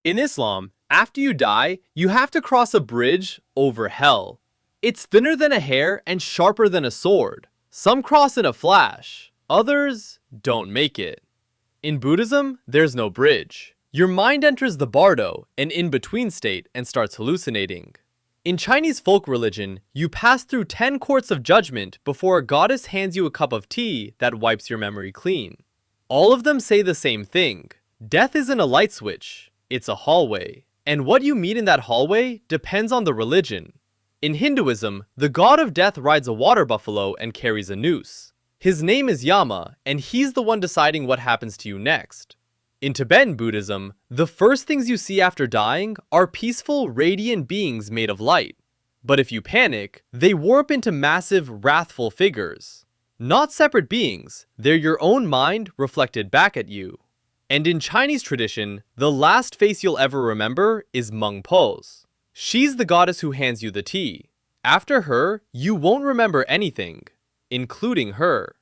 In Islam, after you die, you have to cross a bridge over hell. It's thinner than a hair and sharper than a sword. Some cross in a flash, others don't make it. In Buddhism, there's no bridge. Your mind enters the bardo, an in-between state, and starts hallucinating. In Chinese folk religion, you pass through 10 courts of judgment before a goddess hands you a cup of tea that wipes your memory clean. All of them say the same thing. Death isn't a light switch. It's a hallway. And what you meet in that hallway depends on the religion. In Hinduism, the god of death rides a water buffalo and carries a noose. His name is Yama, and he's the one deciding what happens to you next. In Tibetan Buddhism, the first things you see after dying are peaceful, radiant beings made of light. But if you panic, they warp into massive, wrathful figures. Not separate beings, they're your own mind reflected back at you. And in Chinese tradition, the last face you'll ever remember is Meng Po's. She's the goddess who hands you the tea. After her, you won't remember anything, including her.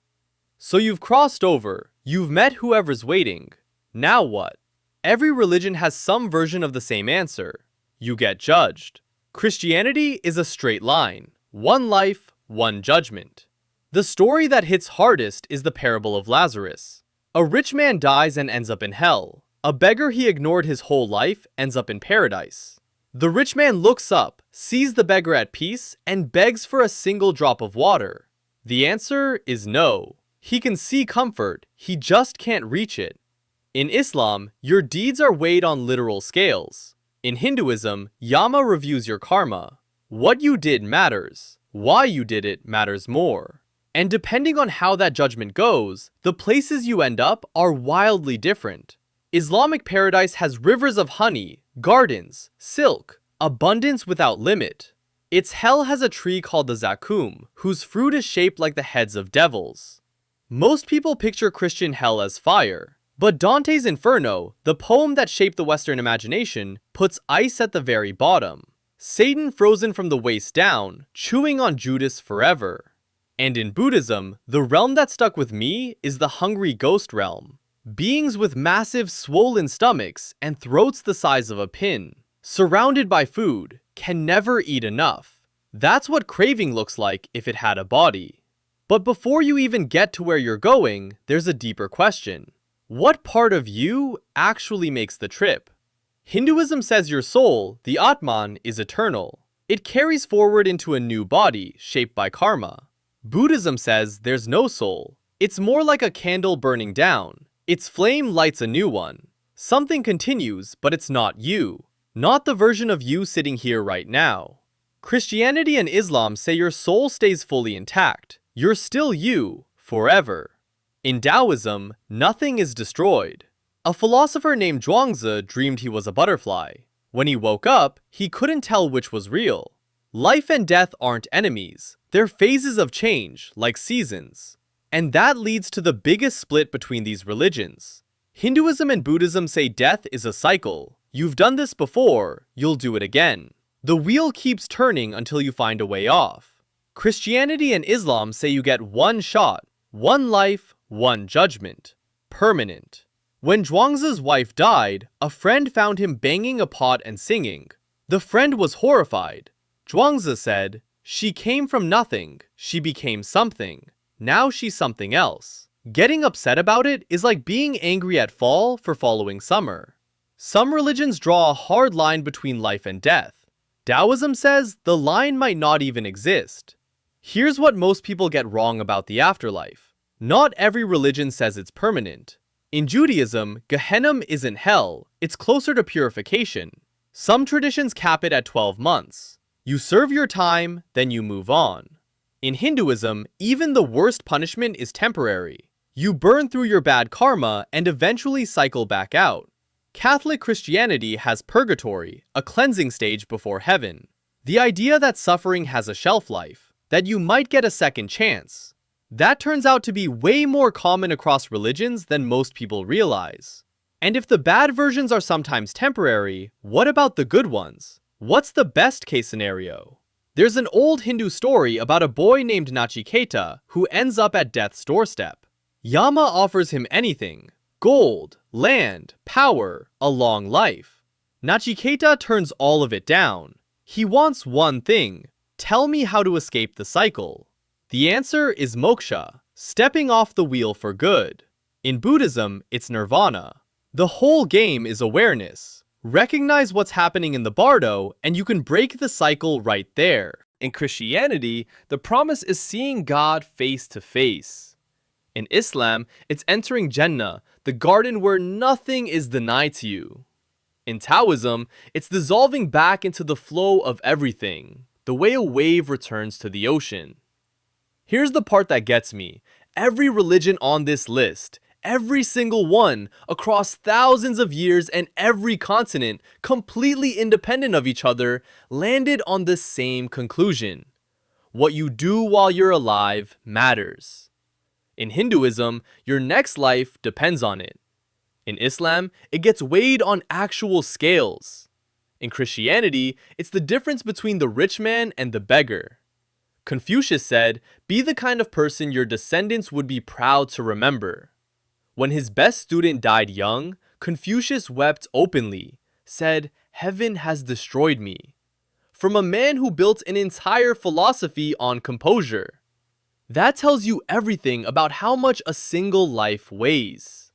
So you've crossed over, you've met whoever's waiting. Now what? Every religion has some version of the same answer. You get judged. Christianity is a straight line. One life, one judgment. The story that hits hardest is the parable of Lazarus. A rich man dies and ends up in hell. A beggar he ignored his whole life ends up in paradise. The rich man looks up, sees the beggar at peace, and begs for a single drop of water. The answer is no. He can see comfort, he just can't reach it. In Islam, your deeds are weighed on literal scales. In Hinduism, Yama reviews your karma. What you did matters. Why you did it matters more. And depending on how that judgment goes, the places you end up are wildly different. Islamic paradise has rivers of honey, gardens, silk, abundance without limit. Its hell has a tree called the Zakum, whose fruit is shaped like the heads of devils. Most people picture Christian hell as fire, but Dante's Inferno, the poem that shaped the Western imagination, puts ice at the very bottom. Satan frozen from the waist down, chewing on Judas forever. And in Buddhism, the realm that stuck with me is the hungry ghost realm. Beings with massive swollen stomachs and throats the size of a pin, surrounded by food, can never eat enough. That's what craving looks like if it had a body. But before you even get to where you're going, there's a deeper question. What part of you actually makes the trip? Hinduism says your soul, the Atman, is eternal. It carries forward into a new body shaped by karma. Buddhism says there's no soul. It's more like a candle burning down. Its flame lights a new one. Something continues, but it's not you. Not the version of you sitting here right now. Christianity and Islam say your soul stays fully intact. You're still you, forever. In Taoism, nothing is destroyed. A philosopher named Zhuangzi dreamed he was a butterfly. When he woke up, he couldn't tell which was real. Life and death aren't enemies. They're phases of change, like seasons. And that leads to the biggest split between these religions. Hinduism and Buddhism say death is a cycle. You've done this before, you'll do it again. The wheel keeps turning until you find a way off. Christianity and Islam say you get one shot, one life, one judgment. Permanent. When Zhuangzi's wife died, a friend found him banging a pot and singing. The friend was horrified. Zhuangzi said, "She came from nothing, she became something. Now she's something else." Getting upset about it is like being angry at fall for following summer. Some religions draw a hard line between life and death. Taoism says the line might not even exist. Here's what most people get wrong about the afterlife. Not every religion says it's permanent. In Judaism, Gehenna isn't hell, it's closer to purification. Some traditions cap it at 12 months. You serve your time, then you move on. In Hinduism, even the worst punishment is temporary. You burn through your bad karma and eventually cycle back out. Catholic Christianity has purgatory, a cleansing stage before heaven. The idea that suffering has a shelf life, that you might get a second chance. That turns out to be way more common across religions than most people realize. And if the bad versions are sometimes temporary, what about the good ones? What's the best case scenario? There's an old Hindu story about a boy named Nachiketa who ends up at death's doorstep. Yama offers him anything: gold, land, power, a long life. Nachiketa turns all of it down. He wants one thing. Tell me how to escape the cycle. The answer is moksha, stepping off the wheel for good. In Buddhism, it's nirvana. The whole game is awareness. Recognize what's happening in the bardo, and you can break the cycle right there. In Christianity, the promise is seeing God face to face. In Islam, it's entering Jannah, the garden where nothing is denied to you. In Taoism, it's dissolving back into the flow of everything, the way a wave returns to the ocean. Here's the part that gets me. Every religion on this list, every single one, across thousands of years and every continent, completely independent of each other, landed on the same conclusion. What you do while you're alive matters. In Hinduism, your next life depends on it. In Islam, it gets weighed on actual scales. In Christianity, it's the difference between the rich man and the beggar. Confucius said, "Be the kind of person your descendants would be proud to remember." When his best student died young, Confucius wept openly, said, "Heaven has destroyed me." From a man who built an entire philosophy on composure. That tells you everything about how much a single life weighs.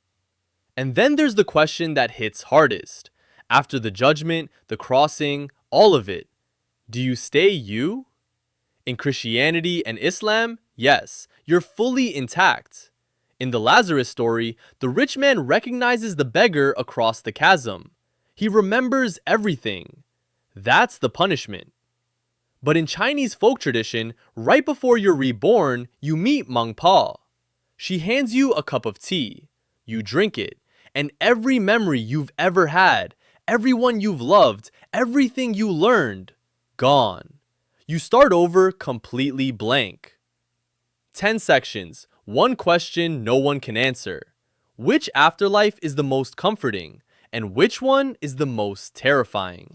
And then there's the question that hits hardest. After the judgment, the crossing, all of it. Do you stay you? In Christianity and Islam, yes, you're fully intact. In the Lazarus story, the rich man recognizes the beggar across the chasm. He remembers everything. That's the punishment. But in Chinese folk tradition, right before you're reborn, you meet Meng Pa. She hands you a cup of tea. You drink it. And every memory you've ever had, everyone you've loved, everything you learned, gone. You start over completely blank. 10 sections, one question no one can answer. Which afterlife is the most comforting, and which one is the most terrifying?